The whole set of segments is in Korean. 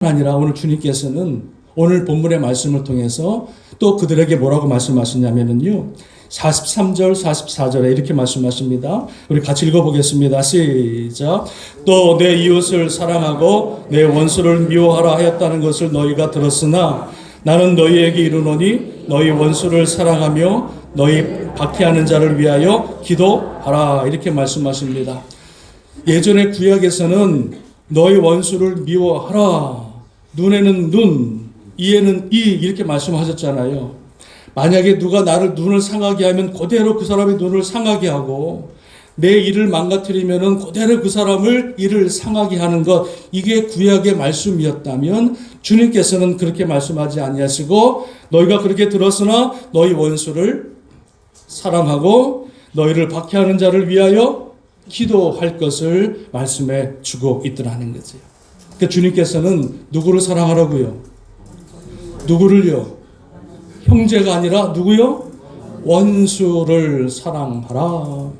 아니라 오늘 주님께서는 오늘 본문의 말씀을 통해서 또 그들에게 뭐라고 말씀하시냐면요. 43절, 44절에 이렇게 말씀하십니다. 우리 같이 읽어보겠습니다. 시작. 또 내 이웃을 사랑하고 내 원수를 미워하라 하였다는 것을 너희가 들었으나 나는 너희에게 이르노니 너희 원수를 사랑하며 너희 박해하는 자를 위하여 기도하라. 이렇게 말씀하십니다. 예전에 구약에서는 너희 원수를 미워하라. 눈에는 눈, 이에는 이 이렇게 말씀하셨잖아요. 만약에 누가 나를 눈을 상하게 하면 그대로 그 사람의 눈을 상하게 하고 내 일을 망가뜨리면은 그대로 그 사람을 일을 상하게 하는 것, 이게 구약의 말씀이었다면 주님께서는 그렇게 말씀하지 아니하시고 너희가 그렇게 들었으나 너희 원수를 사랑하고 너희를 박해하는 자를 위하여 기도할 것을 말씀해 주고 있더라는 거지. 그러니까 주님께서는 누구를 사랑하라고요? 누구를요? 형제가 아니라 누구요? 원수를 사랑하라.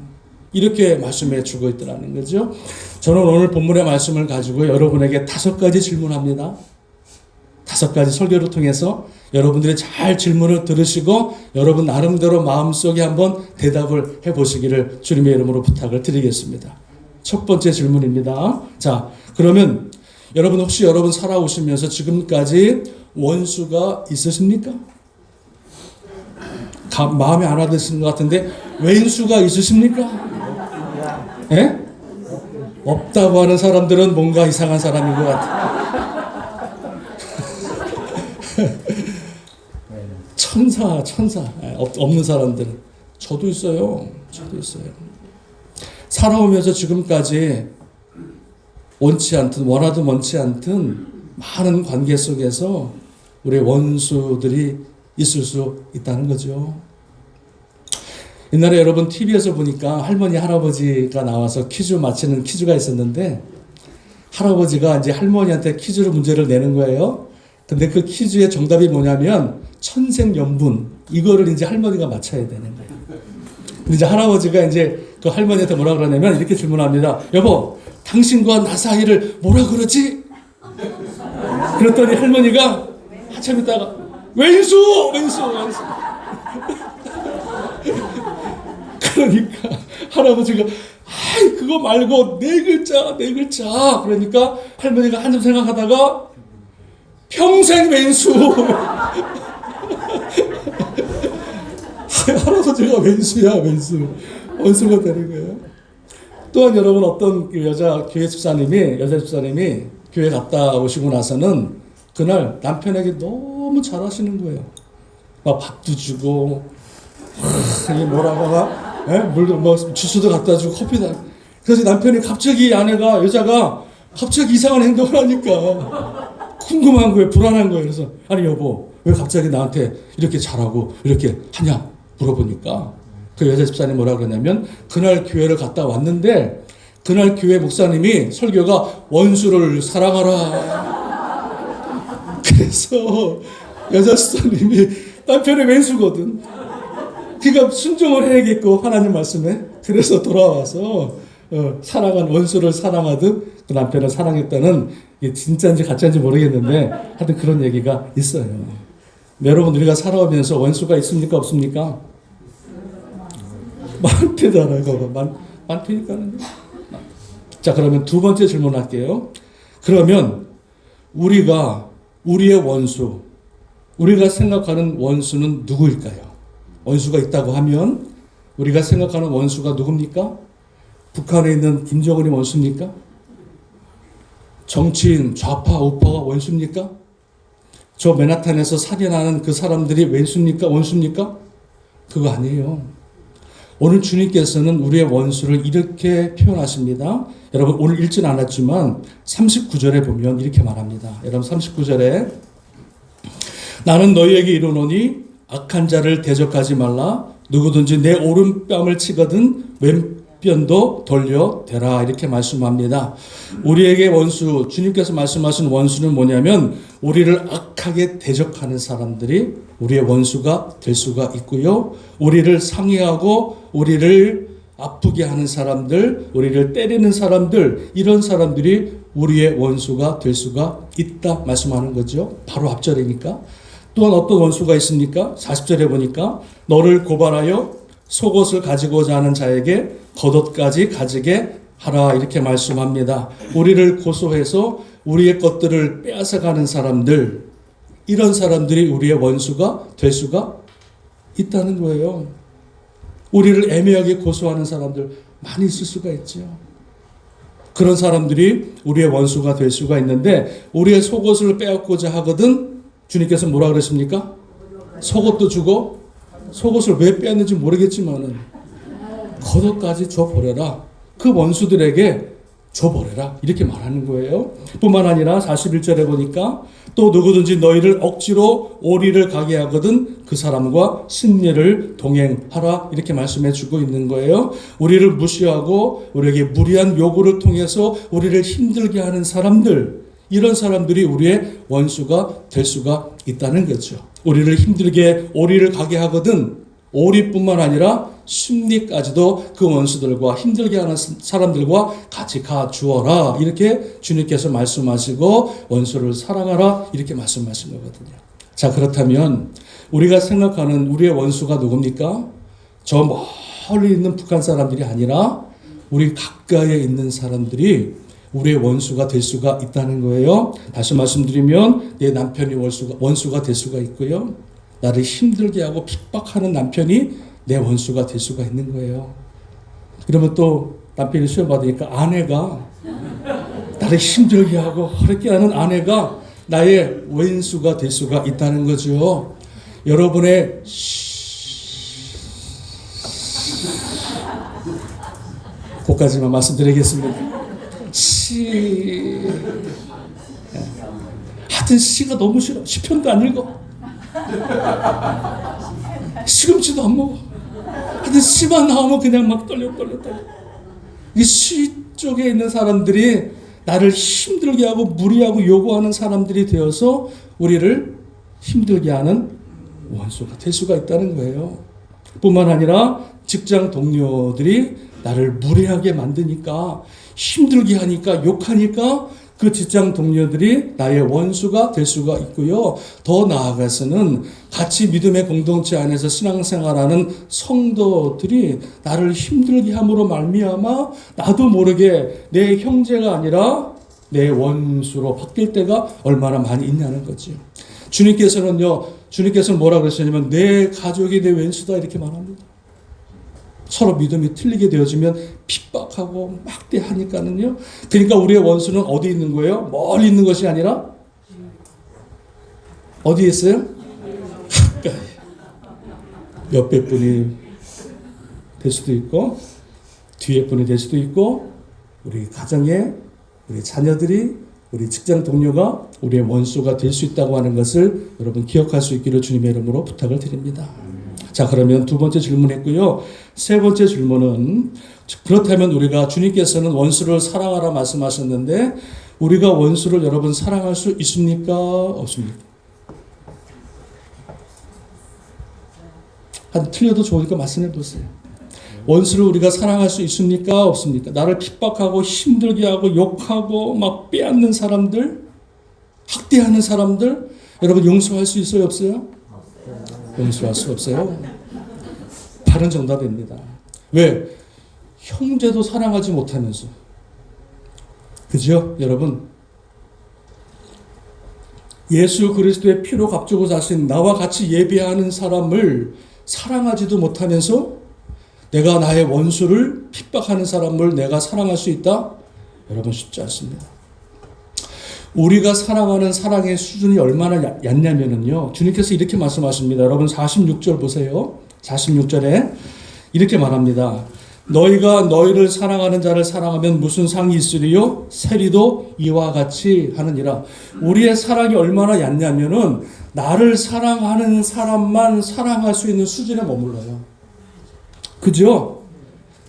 이렇게 말씀해 주고 있더라는 거죠. 저는 오늘 본문의 말씀을 가지고 여러분에게 5가지 질문합니다. 5가지 설교를 통해서 여러분들이 잘 질문을 들으시고 여러분 나름대로 마음속에 한번 대답을 해보시기를 주님의 이름으로 부탁을 드리겠습니다. 첫 번째 질문입니다. 자, 그러면 여러분 혹시 여러분 살아오시면서 지금까지 원수가 있으십니까? 마음에 안 와드시는 것 같은데 왼수가 있으십니까? 예? 없다고 하는 사람들은 뭔가 이상한 사람인 것 같아요. 천사. 없는 사람들은. 저도 있어요. 살아오면서 지금까지 원하든 원치 않든 많은 관계 속에서 우리 원수들이 있을 수 있다는 거죠. 옛날에 여러분 TV에서 보니까 할머니, 할아버지가 나와서 퀴즈 맞히는 퀴즈가 있었는데 할아버지가 이제 할머니한테 퀴즈로 문제를 내는 거예요. 근데 그 퀴즈의 정답이 뭐냐면 천생연분, 이거를 이제 할머니가 맞춰야 되는 거예요. 근데 이제 할아버지가 이제 그 할머니한테 뭐라 그러냐면 이렇게 질문합니다. 여보, 당신과 나 사이를 뭐라 그러지? 그랬더니 할머니가 한참 있다가 왼수. 그러니까 할아버지가 그거 말고 네 글자. 그러니까 할머니가 한참 생각하다가 평생 왼수. 할아버지가 왼수야. 원수가 되는 거예요. 또한 여러분 어떤 여자 집사님이 교회 갔다 오시고 나서는 그날 남편에게 너무 잘하시는 거예요. 막 밥도 주고, 이게 뭐라고 막, 물도 뭐 주스도 갖다 주고 커피도. 그래서 남편이 갑자기 여자가 갑자기 이상한 행동을 하니까 궁금한 거예요, 불안한 거예요. 그래서 아니 여보, 왜 갑자기 나한테 이렇게 잘하고 이렇게 하냐 물어보니까 그 여자 집사님이 뭐라 그러냐면 그날 교회를 갔다 왔는데 그날 교회 목사님이 설교가 원수를 사랑하라. 그래서 여자 집사님이 남편의 왼수거든. 그러니까 순종을 해야겠고 하나님 말씀에. 그래서 돌아와서 사랑한 원수를 사랑하듯 그 남편을 사랑했다는, 이게 진짜인지 가짜인지 모르겠는데 하여튼 그런 얘기가 있어요. 여러분 우리가 살아오면서 원수가 있습니까 없습니까? 많대잖아요. 많다니까는. 자, 그러면 두 번째 질문할게요. 그러면 우리의 원수, 우리가 생각하는 원수는 누구일까요? 원수가 있다고 하면 우리가 생각하는 원수가 누굽니까? 북한에 있는 김정은이 원수입니까? 정치인 좌파 우파가 원수입니까? 저 맨하탄에서 살인하는 그 사람들이 원수입니까? 그거 아니에요. 오늘 주님께서는 우리의 원수를 이렇게 표현하십니다. 여러분 오늘 읽진 않았지만 39절에 보면 이렇게 말합니다. 여러분 39절에 나는 너희에게 이르노니 악한 자를 대적하지 말라. 누구든지 내 오른뺨을 치거든 왼편도 돌려대라. 이렇게 말씀합니다. 우리에게 원수, 주님께서 말씀하신 원수는 뭐냐면 우리를 악하게 대적하는 사람들이 우리의 원수가 될 수가 있고요. 우리를 상해하고 우리를 아프게 하는 사람들, 우리를 때리는 사람들, 이런 사람들이 우리의 원수가 될 수가 있다 말씀하는 거죠. 바로 앞절이니까. 또한 어떤 원수가 있습니까? 40절에 보니까 너를 고발하여 속옷을 가지고자 하는 자에게 겉옷까지 가지게 하라 이렇게 말씀합니다. 우리를 고소해서 우리의 것들을 빼앗아가는 사람들, 이런 사람들이 우리의 원수가 될 수가 있다는 거예요. 우리를 애매하게 고소하는 사람들 많이 있을 수가 있죠. 그런 사람들이 우리의 원수가 될 수가 있는데 우리의 속옷을 빼앗고자 하거든 주님께서 뭐라 그랬습니까? 속옷도 주고 속옷을 왜 빼앗는지 모르겠지만은 겉옷까지 줘버려라. 그 원수들에게 줘버려라. 이렇게 말하는 거예요. 뿐만 아니라 41절에 보니까 또 누구든지 너희를 억지로 오리를 가게 하거든 그 사람과 심리를 동행하라. 이렇게 말씀해 주고 있는 거예요. 우리를 무시하고 우리에게 무리한 요구를 통해서 우리를 힘들게 하는 사람들, 이런 사람들이 우리의 원수가 될 수가 있다는 거죠. 우리를 힘들게 오리를 가게 하거든 오리뿐만 아니라 심리까지도 그 원수들과 힘들게 하는 사람들과 같이 가 주어라. 이렇게 주님께서 말씀하시고 원수를 사랑하라. 이렇게 말씀하신 거거든요. 자, 그렇다면 우리가 생각하는 우리의 원수가 누굽니까? 저 멀리 있는 북한 사람들이 아니라 우리 가까이에 있는 사람들이 우리의 원수가 될 수가 있다는 거예요. 다시 말씀드리면 내 남편이 원수가 될 수가 있고요. 나를 힘들게 하고 핍박하는 남편이 내 원수가 될 수가 있는 거예요. 그러면 또 남편이 시험 받으니까 아내가 나를 힘들게 하고 어렵게 하는 아내가 나의 원수가 될 수가 있다는 거죠. 여러분의 그까지만 말씀드리겠습니다. 하여튼 시가 너무 싫어. 시편도 안 읽어. 시금치도 안 먹어. 하여튼 시만 나오면 그냥 막 떨려. 이 시 쪽에 있는 사람들이 나를 힘들게 하고 무리하고 요구하는 사람들이 되어서 우리를 힘들게 하는 원수가 될 수가 있다는 거예요. 뿐만 아니라 직장 동료들이 나를 무례하게 만드니까, 힘들게 하니까, 욕하니까 그 직장 동료들이 나의 원수가 될 수가 있고요. 더 나아가서는 같이 믿음의 공동체 안에서 신앙생활하는 성도들이 나를 힘들게 함으로 말미암아 나도 모르게 내 형제가 아니라 내 원수로 바뀔 때가 얼마나 많이 있냐는 거죠. 주님께서는 뭐라 그러셨냐면 내 가족이 내 원수다 이렇게 말합니다. 서로 믿음이 틀리게 되어지면 핍박하고 막대하니까는요. 그러니까 우리의 원수는 어디 있는 거예요? 멀리 있는 것이 아니라 어디에 있어요? 가까이. 옆에 분이 될 수도 있고 뒤에 분이 될 수도 있고 우리 가정에 우리 자녀들이 우리 직장 동료가 우리의 원수가 될 수 있다고 하는 것을 여러분 기억할 수 있기를 주님의 이름으로 부탁을 드립니다. 자, 그러면 두 번째 질문했고요. 세 번째 질문은 그렇다면 우리가 주님께서는 원수를 사랑하라 말씀하셨는데 우리가 원수를 여러분 사랑할 수 있습니까? 없습니까? 한 틀려도 좋으니까 말씀해 보세요. 원수를 우리가 사랑할 수 있습니까? 없습니까? 나를 핍박하고 힘들게 하고 욕하고 막 빼앗는 사람들, 학대하는 사람들 여러분 용서할 수 있어요? 없어요? 용서할 수 없어요. 바른 정답입니다. 왜? 형제도 사랑하지 못하면서. 그죠? 여러분. 예수 그리스도의 피로 값주고 사신 나와 같이 예배하는 사람을 사랑하지도 못하면서 내가 나의 원수를 핍박하는 사람을 내가 사랑할 수 있다? 여러분 쉽지 않습니다. 우리가 사랑하는 사랑의 수준이 얼마나 얕냐면요. 주님께서 이렇게 말씀하십니다. 여러분 46절 보세요. 46절에 이렇게 말합니다. 너희가 너희를 사랑하는 자를 사랑하면 무슨 상이 있으리요? 세리도 이와 같이 하느니라. 우리의 사랑이 얼마나 얕냐면은 나를 사랑하는 사람만 사랑할 수 있는 수준에 머물러요. 그죠?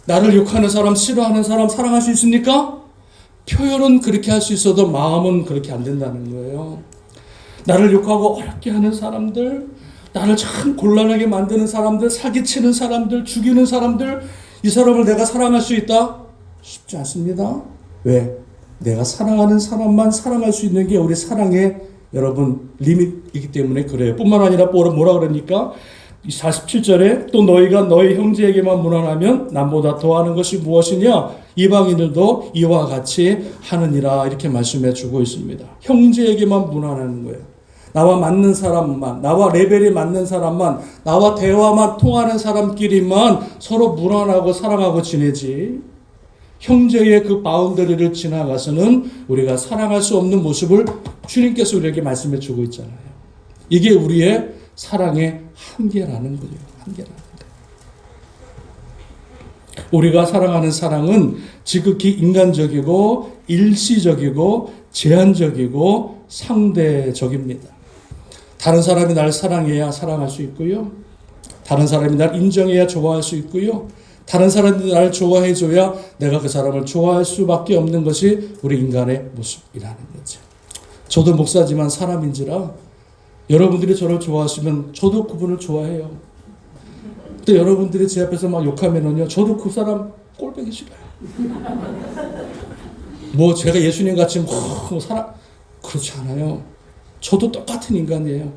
나를 욕하는 사람, 싫어하는 사람 사랑할 수 있습니까? 표현은 그렇게 할 수 있어도 마음은 그렇게 안 된다는 거예요. 나를 욕하고 어렵게 하는 사람들, 나를 참 곤란하게 만드는 사람들, 사기치는 사람들, 죽이는 사람들, 이 사람을 내가 사랑할 수 있다? 쉽지 않습니다. 왜? 내가 사랑하는 사람만 사랑할 수 있는 게 우리 사랑의 여러분 리밋이기 때문에 그래요. 뿐만 아니라 뭐라 그러니까 47절에 또 너희가 너희 형제에게만 무난하면 남보다 더하는 것이 무엇이냐? 이방인들도 이와 같이 하느니라 이렇게 말씀해 주고 있습니다. 형제에게만 무난하는 거예요. 나와 맞는 사람만, 나와 레벨이 맞는 사람만, 나와 대화만 통하는 사람끼리만 서로 무난하고 사랑하고 지내지. 형제의 그 바운더리를 지나가서는 우리가 사랑할 수 없는 모습을 주님께서 우리에게 말씀해 주고 있잖아요. 이게 우리의 사랑의 한계라는 거예요. 한계라는 거예요. 우리가 사랑하는 사랑은 지극히 인간적이고 일시적이고 제한적이고 상대적입니다. 다른 사람이 날 사랑해야 사랑할 수 있고요. 다른 사람이 날 인정해야 좋아할 수 있고요. 다른 사람들이 나를 좋아해줘야 내가 그 사람을 좋아할 수밖에 없는 것이 우리 인간의 모습이라는 거죠. 저도 목사지만 사람인지라 여러분들이 저를 좋아하시면 저도 그분을 좋아해요. 근데 여러분들이 제 앞에서 막 욕하면은요, 저도 그 사람 꼴보기 싫어요. 뭐 제가 예수님 같이 뭐 사람 그렇지 않아요. 저도 똑같은 인간이에요.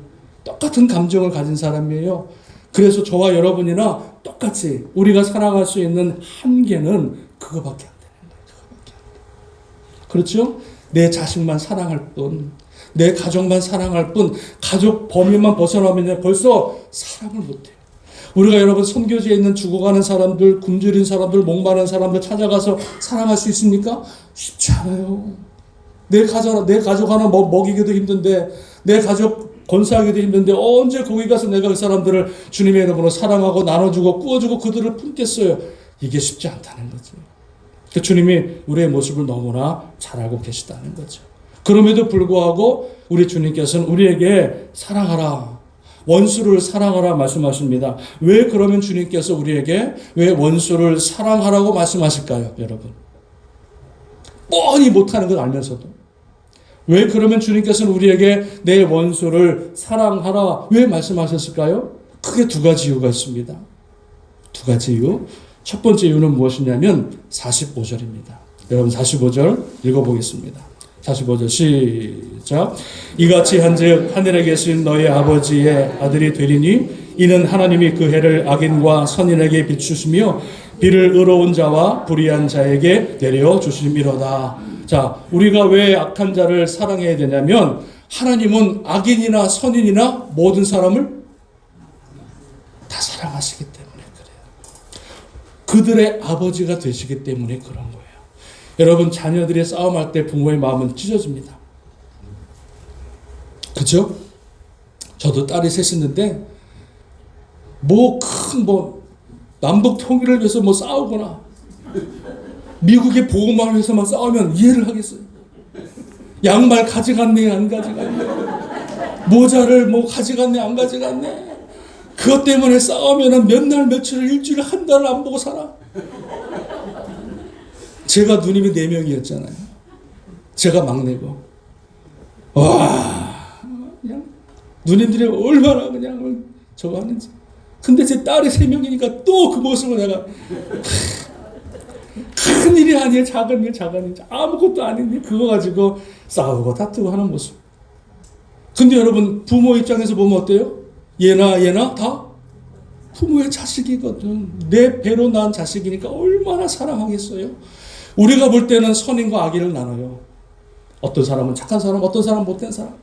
똑같은 감정을 가진 사람이에요. 그래서 저와 여러분이나 똑같이 우리가 사랑할 수 있는 한계는 그거밖에 안 되는 거예요. 그거밖에 안 돼요. 그렇죠? 내 자식만 사랑할 뿐, 내 가족만 사랑할 뿐, 가족 범위만 벗어나면 벌써 사랑을 못해요. 우리가 여러분 선교지에 있는 죽어가는 사람들, 굶주린 사람들, 목마른 사람들 찾아가서 사랑할 수 있습니까? 쉽지 않아요. 내 가족 하나 먹이기도 힘든데, 내 가족 건사하기도 힘든데 언제 거기 가서 내가 그 사람들을 주님의 이름으로 사랑하고 나눠주고 꾸어주고 그들을 품겠어요. 이게 쉽지 않다는 거죠. 그 주님이 우리의 모습을 너무나 잘 알고 계시다는 거죠. 그럼에도 불구하고 우리 주님께서는 우리에게 사랑하라, 원수를 사랑하라 말씀하십니다. 왜 그러면 주님께서 우리에게 왜 원수를 사랑하라고 말씀하실까요, 여러분? 뻔히 못하는 걸 알면서도. 왜 그러면 주님께서는 우리에게 내 원수를 사랑하라 왜 말씀하셨을까요? 크게 두 가지 이유가 있습니다. 두 가지 이유. 첫 번째 이유는 무엇이냐면 45절입니다. 여러분 45절 읽어보겠습니다. 45절 시작. 이같이 한즉 하늘에 계신 너희 아버지의 아들이 되리니 이는 하나님이 그 해를 악인과 선인에게 비추시며 비를 의로운 자와 불의한 자에게 내려주심이로다. 자, 우리가 왜 악한 자를 사랑해야 되냐면 하나님은 악인이나 선인이나 모든 사람을 다 사랑하시기 때문에 그래요. 그들의 아버지가 되시기 때문에 그런 거예요. 여러분 자녀들이 싸움할 때 부모의 마음은 찢어집니다. 그렇죠? 저도 딸이 셋 있는데 남북 통일을 위해서 싸우거나 미국의 보호막을 위해서 싸우면 이해를 하겠어요. 양말 가져갔네 안 가져갔네, 모자를 가져갔네 안 가져갔네, 그것 때문에 싸우면 몇 날 며칠을 일주일에 한 달을 안 보고 살아. 제가 누님이 4명이었잖아요. 제가 막내고. 와, 그냥 누님들이 얼마나 그냥 저거 하는지. 근데 제 딸이 3명이니까 또 그 모습을 내가 큰 일이 아니에요. 작은 일. 아무것도 아닌 일 그거 가지고 싸우고 다투고 하는 모습. 근데 여러분 부모 입장에서 보면 어때요? 얘나 다 부모의 자식이거든. 내 배로 낳은 자식이니까 얼마나 사랑하겠어요. 우리가 볼 때는 선인과 악인을 나눠요. 어떤 사람은 착한 사람, 어떤 사람은 못된 사람.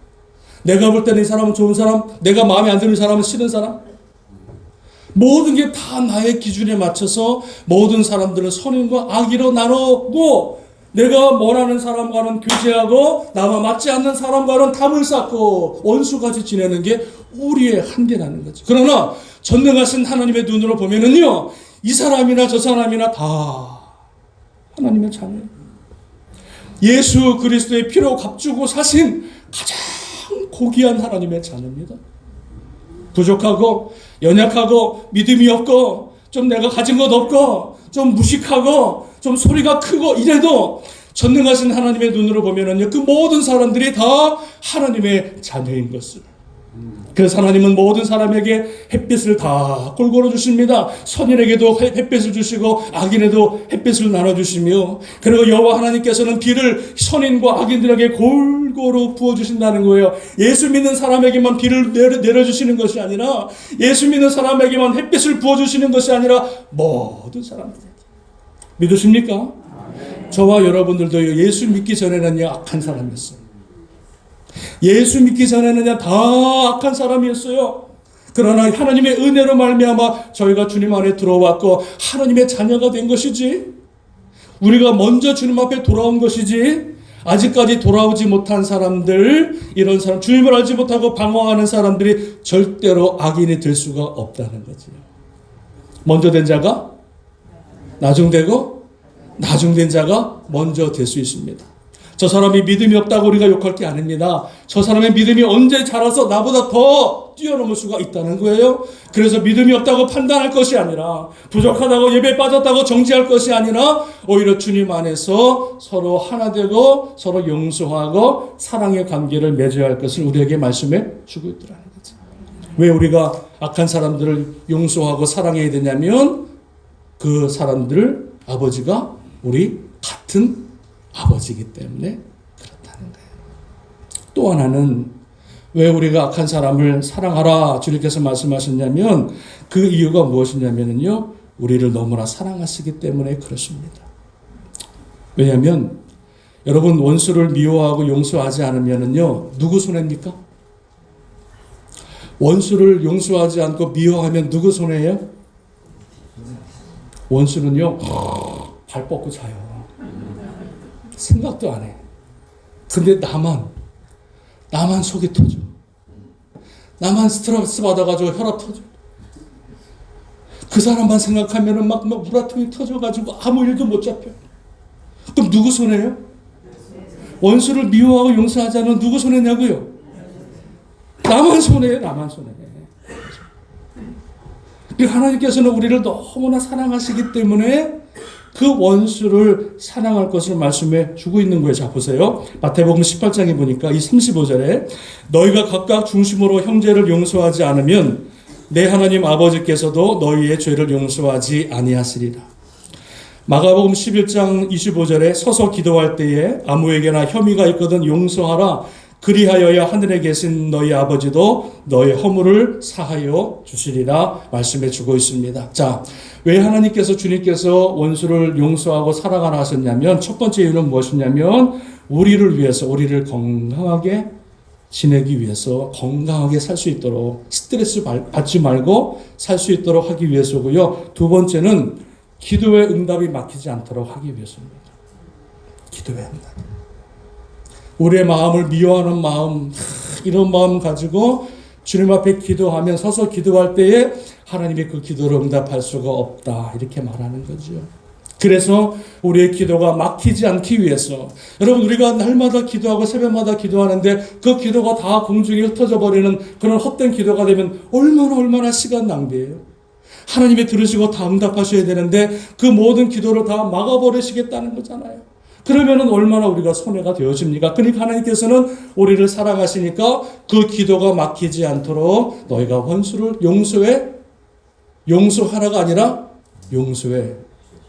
내가 볼 때는 이 사람은 좋은 사람, 내가 마음에 안 드는 사람은 싫은 사람. 모든 게 다 나의 기준에 맞춰서 모든 사람들을 선인과 악의로 나누고 내가 원하는 사람과는 교제하고 나와 맞지 않는 사람과는 담을 쌓고 원수같이 지내는 게 우리의 한계라는 거죠. 그러나 전능하신 하나님의 눈으로 보면은요, 이 사람이나 저 사람이나 다 하나님의 자녀예요. 예수 그리스도의 피로 값주고 사신 가장 고귀한 하나님의 자녀입니다. 부족하고 연약하고 믿음이 없고 좀 내가 가진 것 없고 좀 무식하고 좀 소리가 크고 이래도 전능하신 하나님의 눈으로 보면은요, 그 모든 사람들이 다 하나님의 자녀인 것을 그래서 하나님은 모든 사람에게 햇빛을 다 골고루 주십니다. 선인에게도 햇빛을 주시고 악인에도 햇빛을 나눠주시며, 그리고 여호와 하나님께서는 비를 선인과 악인들에게 골고루 부어주신다는 거예요. 예수 믿는 사람에게만 비를 내려주시는 것이 아니라, 예수 믿는 사람에게만 햇빛을 부어주시는 것이 아니라 모든 사람들에게. 믿으십니까? 저와 여러분들도 예수 믿기 전에는요, 악한 사람이었어요. 예수 믿기 전에는 다 악한 사람이었어요. 그러나 하나님의 은혜로 말미암아 저희가 주님 안에 들어왔고 하나님의 자녀가 된 것이지, 우리가 먼저 주님 앞에 돌아온 것이지, 아직까지 돌아오지 못한 사람들, 이런 사람, 주님을 알지 못하고 방황하는 사람들이 절대로 악인이 될 수가 없다는 거지. 먼저 된 자가 나중되고, 나중된 자가 먼저 될 수 있습니다. 저 사람이 믿음이 없다고 우리가 욕할 게 아닙니다. 저 사람의 믿음이 언제 자라서 나보다 더 뛰어넘을 수가 있다는 거예요. 그래서 믿음이 없다고 판단할 것이 아니라, 부족하다고 예배에 빠졌다고 정지할 것이 아니라, 오히려 주님 안에서 서로 하나 되고 서로 용서하고 사랑의 관계를 맺어야 할 것을 우리에게 말씀해 주고 있더라는 거죠. 왜 우리가 악한 사람들을 용서하고 사랑해야 되냐면, 그 사람들 아버지가 우리 같은 아버지이기 때문에 그렇다는 거예요. 또 하나는 왜 우리가 악한 사람을 사랑하라 주님께서 말씀하셨냐면, 그 이유가 무엇이냐면요, 우리를 너무나 사랑하시기 때문에 그렇습니다. 왜냐하면 여러분, 원수를 미워하고 용서하지 않으면요, 누구 손해입니까? 원수를 용서하지 않고 미워하면 누구 손해예요? 원수는요, 발 뻗고 자요. 생각도 안 해. 근데 나만 속이 터져. 나만 스트레스 받아가지고 혈압 터져. 그 사람만 생각하면은 막 우라통이 터져가지고 아무 일도 못 잡혀. 그럼 누구 손해예요? 원수를 미워하고 용서하지 않으면 누구 손해냐고요? 나만 손해예요. 나만 손해. 하나님께서는 우리를 너무나 사랑하시기 때문에 그 원수를 사랑할 것을 말씀해 주고 있는 거예요. 자, 보세요. 마태복음 18장에 보니까 이 35절에 너희가 각각 중심으로 형제를 용서하지 않으면 내 하나님 아버지께서도 너희의 죄를 용서하지 아니하시리라. 마가복음 11장 25절에 서서 기도할 때에 아무에게나 혐의가 있거든 용서하라. 그리하여야 하늘에 계신 너희 아버지도 너희 허물을 사하여 주시리라 말씀해 주고 있습니다. 자, 왜 하나님께서, 주님께서 원수를 용서하고 사랑하라 하셨냐면, 첫 번째 이유는 무엇이냐면, 우리를 위해서, 우리를 건강하게 지내기 위해서, 건강하게 살 수 있도록, 스트레스 받지 말고 살 수 있도록 하기 위해서고요. 두 번째는 기도의 응답이 막히지 않도록 하기 위해서입니다. 기도의 응답. 우리의 마음을 미워하는 마음, 이런 마음 가지고 주님 앞에 기도하면, 서서 기도할 때에 하나님이 그 기도를 응답할 수가 없다, 이렇게 말하는 거죠. 그래서 우리의 기도가 막히지 않기 위해서, 여러분, 우리가 날마다 기도하고 새벽마다 기도하는데 그 기도가 다 공중에 흩어져 버리는 그런 헛된 기도가 되면 얼마나 시간 낭비예요. 하나님이 들으시고 다 응답하셔야 되는데 그 모든 기도를 다 막아버리시겠다는 거잖아요. 그러면은 얼마나 우리가 손해가 되어집니까? 그러니까 하나님께서는 우리를 사랑하시니까 그 기도가 막히지 않도록 너희가 원수를 용서하라가 아니라 용서해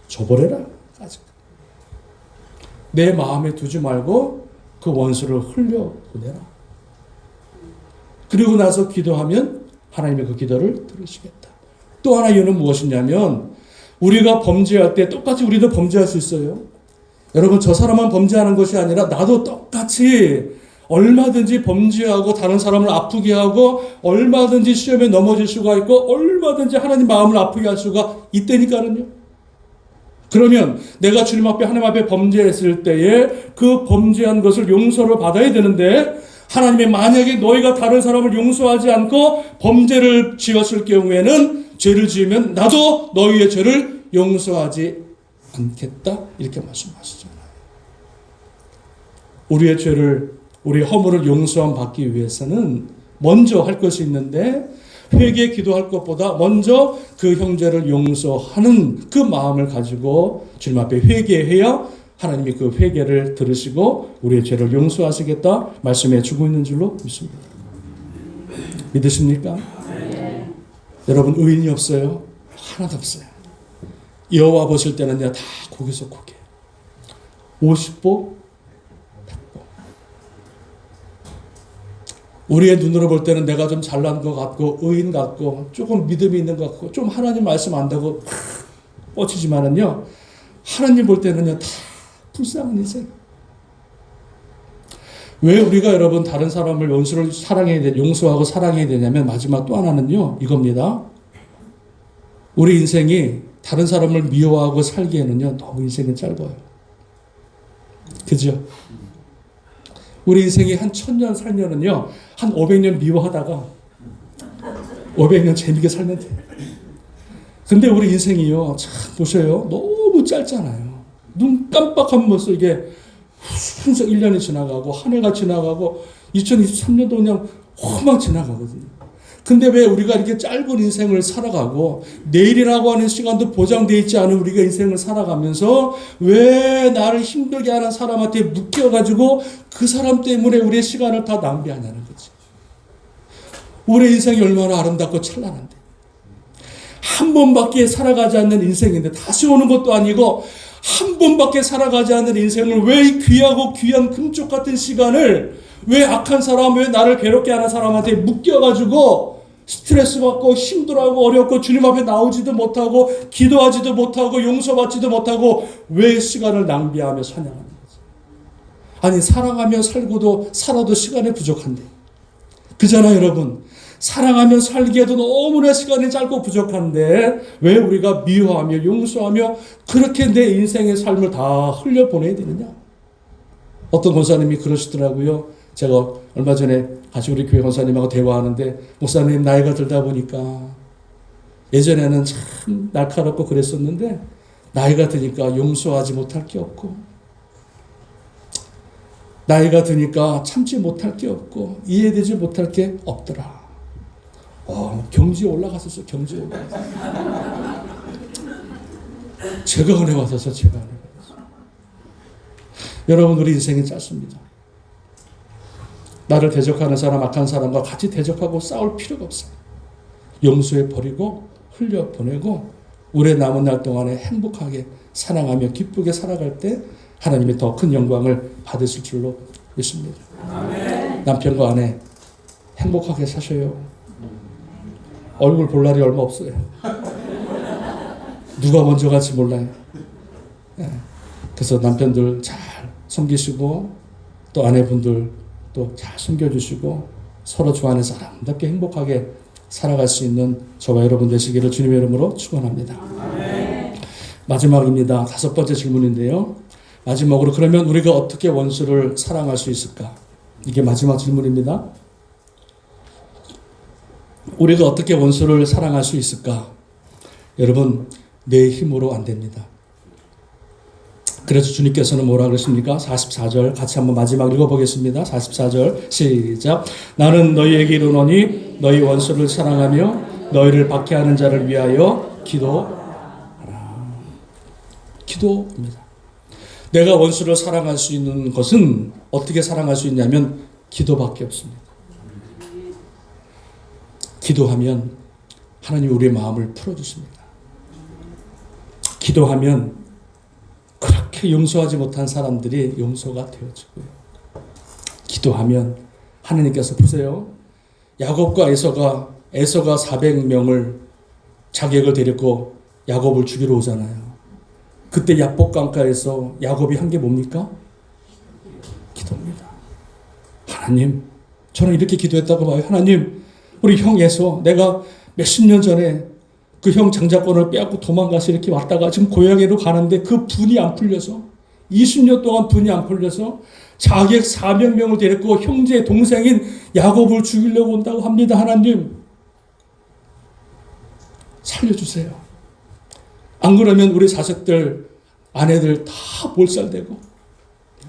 줘버려라. 내 마음에 두지 말고 그 원수를 흘려보내라. 그리고 나서 기도하면 하나님의 그 기도를 들으시겠다. 또 하나 이유는 무엇이냐면, 우리가 범죄할 때 똑같이 우리도 범죄할 수 있어요. 여러분, 저 사람만 범죄하는 것이 아니라 나도 똑같이 얼마든지 범죄하고 다른 사람을 아프게 하고 얼마든지 시험에 넘어질 수가 있고 얼마든지 하나님 마음을 아프게 할 수가 있다니까요. 그러면 내가 주님 앞에, 하나님 앞에 범죄했을 때에 그 범죄한 것을 용서를 받아야 되는데, 하나님이 만약에 너희가 다른 사람을 용서하지 않고 범죄를 지었을 경우에는, 죄를 지으면 나도 너희의 죄를 용서하지 않겠다, 이렇게 말씀하시잖아요. 우리의 죄를, 우리의 허물을 용서함 받기 위해서는 먼저 할 것이 있는데, 회개 기도할 것보다 먼저 그 형제를 용서하는 그 마음을 가지고 주님 앞에 회개해야 하나님이 그 회개를 들으시고 우리의 죄를 용서하시겠다 말씀해 주고 있는 줄로 믿습니다. 믿으십니까? 여러분, 의인이 없어요? 하나도 없어요. 여호와 보실 때는요, 다 고개서 고개. 50보, 100보. 우리의 눈으로 볼 때는 내가 좀 잘난 것 같고, 의인 같고, 조금 믿음이 있는 것 같고, 좀 하나님 말씀 안다고 뻗치지만은요, 하나님 볼 때는요, 다 불쌍한 인생. 왜 우리가 여러분 다른 사람을 원수를 사랑해야 돼, 용서하고 사랑해야 되냐면 마지막 또 하나는요, 이겁니다. 우리 인생이 다른 사람을 미워하고 살기에는요, 너무 인생이 짧아요. 그죠? 우리 인생이 한 1000년 살면은요, 한 500년 미워하다가 500년 재밌게 살면 돼요. 근데 우리 인생이요, 참 보셔요, 너무 짧잖아요. 눈 깜빡하면 벌써 이게 순서 1년이 지나가고 한 해가 지나가고 2023년도 그냥 험하게 지나가거든요. 근데 왜 우리가 이렇게 짧은 인생을 살아가고 내일이라고 하는 시간도 보장되어 있지 않은 우리가 인생을 살아가면서 왜 나를 힘들게 하는 사람한테 묶여가지고 그 사람 때문에 우리의 시간을 다 낭비하냐는 거지. 우리 인생이 얼마나 아름답고 찬란한데. 한 번밖에 살아가지 않는 인생인데 다시 오는 것도 아니고 한 번밖에 살아가지 않는 인생을 왜 이 귀하고 귀한 금쪽 같은 시간을 왜 악한 사람, 왜 나를 괴롭게 하는 사람한테 묶여가지고 스트레스 받고 힘들어하고 어렵고 주님 앞에 나오지도 못하고 기도하지도 못하고 용서받지도 못하고 왜 시간을 낭비하며 사냥하는 거지. 아니 사랑하며 살고도 살아도 시간이 부족한데 그잖아요 여러분. 사랑하며 살기에도 너무나 시간이 짧고 부족한데 왜 우리가 미워하며 용서하며 그렇게 내 인생의 삶을 다 흘려보내야 되느냐. 어떤 권사님이 그러시더라고요. 제가 얼마 전에 같이 우리 교회 권사님하고 대화하는데 목사님 나이가 들다 보니까 예전에는 참 날카롭고 그랬었는데 나이가 드니까 용서하지 못할 게 없고 나이가 드니까 참지 못할 게 없고 이해되지 못할 게 없더라. 경지에 올라갔었어. 경지에 올라갔어. 제가 은혜 받아서 제가 은혜 받았어. 여러분 우리 인생이 짧습니다. 나를 대적하는 사람, 악한 사람과 같이 대적하고 싸울 필요가 없어요. 용서해 버리고 흘려보내고 우리의 남은 날 동안에 행복하게 사랑하며 기쁘게 살아갈 때 하나님이 더 큰 영광을 받으실 줄로 믿습니다. 아멘. 남편과 아내 행복하게 사셔요. 얼굴 볼 날이 얼마 없어요. 누가 먼저 갈지 몰라요. 그래서 남편들 잘 섬기시고 또 아내분들 또 잘 섬겨주시고 서로 주 안에서 아름답게 행복하게 살아갈 수 있는 저와 여러분 되시기를 주님의 이름으로 축원합니다. 마지막입니다. 5번째 질문인데요. 마지막으로 그러면 우리가 어떻게 원수를 사랑할 수 있을까? 이게 마지막 질문입니다. 우리가 어떻게 원수를 사랑할 수 있을까? 여러분, 내 힘으로 안 됩니다. 그래서 주님께서는 뭐라 그러십니까? 44절 같이 한번 마지막 읽어보겠습니다. 44절 시작. 나는 너희에게 이르노니 너희 원수를 사랑하며 너희를 박해하는 자를 위하여 기도하라. 기도입니다. 내가 원수를 사랑할 수 있는 것은 어떻게 사랑할 수 있냐면 기도밖에 없습니다. 기도하면 하나님 우리의 마음을 풀어주십니다. 기도하면 그렇게 용서하지 못한 사람들이 용서가 되어지고요. 기도하면 하나님께서 보세요. 야곱과 에서가 400명을 자객을 데리고 야곱을 죽이러 오잖아요. 그때 야복강가에서 야곱이 한 게 뭡니까? 기도입니다. 하나님, 저는 이렇게 기도했다고 봐요. 하나님, 우리 형 에서 내가 몇십 년 전에 그 형 장자권을 빼앗고 도망가서 이렇게 왔다가 지금 고향으로 가는데 그 분이 안 풀려서 20년 동안 분이 안 풀려서 자객 400명을 데리고 형제 동생인 야곱을 죽이려고 온다고 합니다. 하나님 살려주세요. 안 그러면 우리 자식들 아내들 다 몰살되고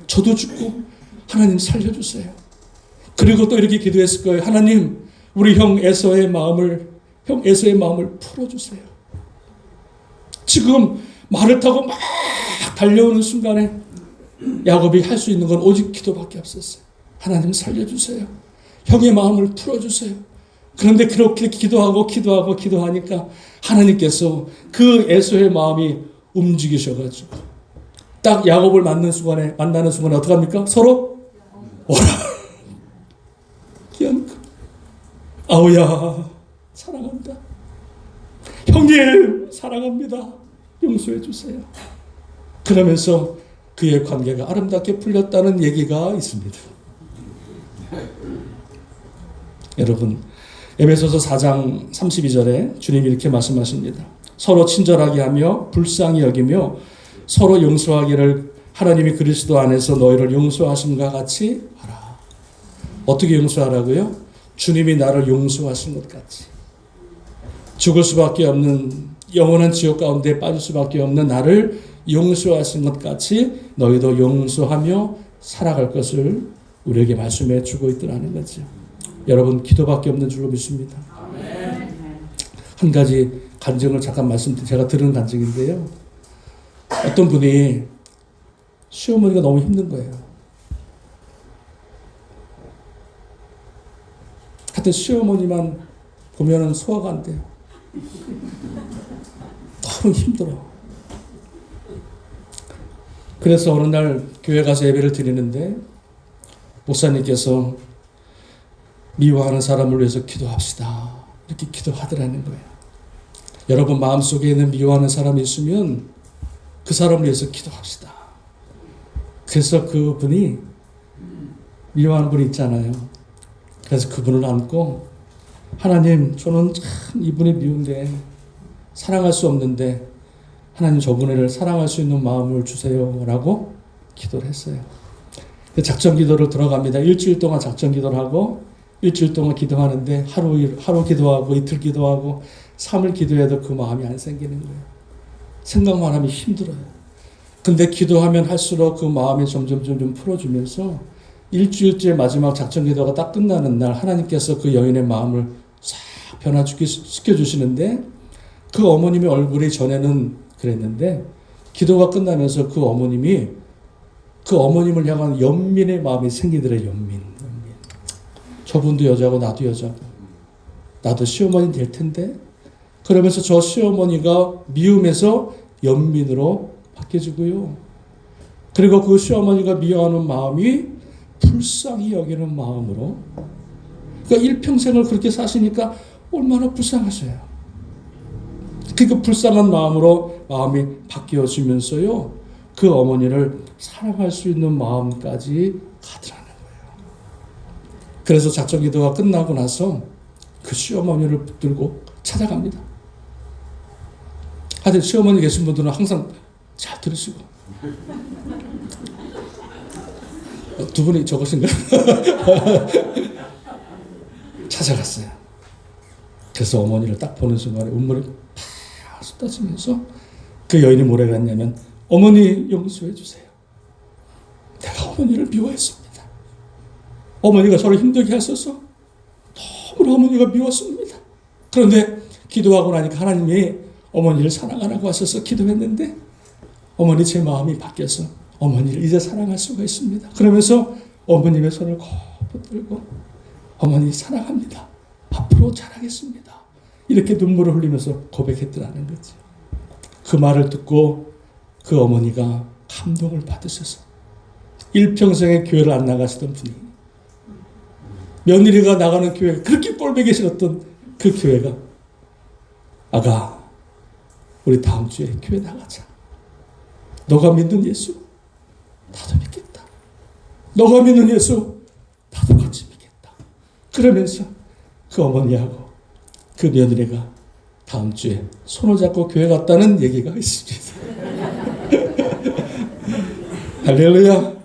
저도 죽고 하나님 살려주세요. 그리고 또 이렇게 기도했을 거예요. 하나님 우리 형 에서의 마음을 풀어주세요. 지금 말을 타고 막 달려오는 순간에 야곱이 할 수 있는 건 오직 기도밖에 없었어요. 하나님 살려주세요. 형의 마음을 풀어주세요. 그런데 그렇게 기도하니까 하나님께서 그 에서의 마음이 움직이셔가지고 딱 야곱을 만나는 순간에 어떻게 합니까? 서로 오라. 아우야 사랑한다. 형님 사랑합니다. 용서해 주세요. 그러면서 그의 관계가 아름답게 풀렸다는 얘기가 있습니다. 여러분 에베소서 4장 32절에 주님이 이렇게 말씀하십니다. 서로 친절하게 하며 불쌍히 여기며 서로 용서하기를 하나님이 그리스도 안에서 너희를 용서하심과 같이 하라. 어떻게 용서하라고요? 주님이 나를 용서하신 것 같이. 죽을 수밖에 없는 영원한 지옥 가운데 빠질 수밖에 없는 나를 용서하신 것 같이 너희도 용서하며 살아갈 것을 우리에게 말씀해 주고 있더라는 거죠. 여러분 기도밖에 없는 줄로 믿습니다. 한 가지 간증을 잠깐 제가 들은 간증인데요. 어떤 분이 시어머니가 너무 힘든 거예요. 하여튼 시어머니만 보면은 소화가 안 돼요. 너무 힘들어. 그래서 어느 날 교회 가서 예배를 드리는데 목사님께서 미워하는 사람을 위해서 기도합시다. 이렇게 기도하더라는 거예요. 여러분 마음속에 있는 미워하는 사람이 있으면 그 사람을 위해서 기도합시다. 그래서 그분이 미워하는 분이 있잖아요. 그래서 그분을 안고 하나님 저는 참 이분이 미운데 사랑할 수 없는데 하나님 저분을 사랑할 수 있는 마음을 주세요 라고 기도를 했어요. 작전 기도를 들어갑니다. 일주일 동안 작전 기도를 하고 일주일 동안 기도하는데 하루 기도하고 이틀 기도하고 3일 기도해도 그 마음이 안 생기는 거예요. 생각만 하면 힘들어요. 근데 기도하면 할수록 그 마음이 점점 풀어주면서 일주일째 마지막 작전 기도가 딱 끝나는 날 하나님께서 그 여인의 마음을 싹 변화시켜주시는데 그 어머님의 얼굴이 전에는 그랬는데 기도가 끝나면서 그 어머님이 그 어머님을 향한 연민의 마음이 생기더래요. 연민. 저분도 여자고 나도 여자고 나도 시어머니 될 텐데 그러면서 저 시어머니가 미움에서 연민으로 바뀌어지고요. 그리고 그 시어머니가 미워하는 마음이 불쌍히 여기는 마음으로 그러니까 일평생을 그렇게 사시니까 얼마나 불쌍하셔요. 그 불쌍한 마음으로 마음이 바뀌어지면서요. 그 어머니를 사랑할 수 있는 마음까지 가더라는 거예요. 그래서 작전 기도가 끝나고 나서 그 시어머니를 붙들고 찾아갑니다. 하여튼 시어머니 계신 분들은 항상 잘 들으시고 두 분이 저것인가? 찾아갔어요. 그래서 어머니를 딱 보는 순간에 눈물이 팍 쏟아지면서 그 여인이 뭐라고 했냐면 어머니 용서해 주세요. 내가 어머니를 미워했습니다. 어머니가 저를 힘들게 하셔서 너무나 어머니가 미웠습니다. 그런데 기도하고 나니까 하나님이 어머니를 사랑하라고 하셔서 기도했는데 어머니 제 마음이 바뀌어서 어머니를 이제 사랑할 수가 있습니다. 그러면서 어머님의 손을 꼭 붙들고 어머니 사랑합니다. 앞으로 잘하겠습니다. 이렇게 눈물을 흘리면서 고백했더라는 거지. 그 말을 듣고 그 어머니가 감동을 받으셔서 일평생에 교회를 안 나가시던 분이 며느리가 나가는 교회 그렇게 꼴보기 싫었던 그 교회가 아가 우리 다음 주에 교회 나가자. 너가 믿는 예수 나도 믿겠다. 너가 믿는 예수 나도 같이 믿겠다. 그러면서 그 어머니하고 그 며느리가 다음 주에 손을 잡고 교회 갔다는 얘기가 있습니다. 할렐루야.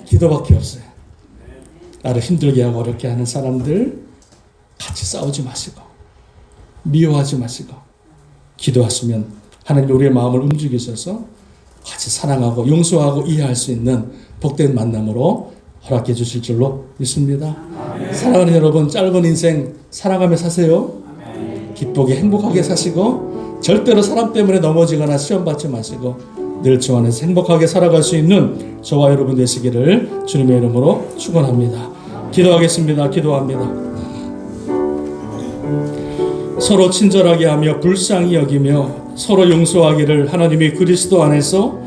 기도밖에 없어요. 나를 힘들게 하고 어렵게 하는 사람들 같이 싸우지 마시고 미워하지 마시고 기도하시면 하나님이 우리의 마음을 움직이셔서 같이 사랑하고 용서하고 이해할 수 있는 복된 만남으로 허락해 주실 줄로 믿습니다. 사랑하는 여러분 짧은 인생 사랑하며 사세요. 기쁘게 행복하게 사시고 절대로 사람 때문에 넘어지거나 시험받지 마시고 늘 주 안에서 행복하게 살아갈 수 있는 저와 여러분 되시기를 주님의 이름으로 축원합니다. 기도하겠습니다. 기도합니다. 서로 친절하게 하며 불쌍히 여기며 서로 용서하기를 하나님이 그리스도 안에서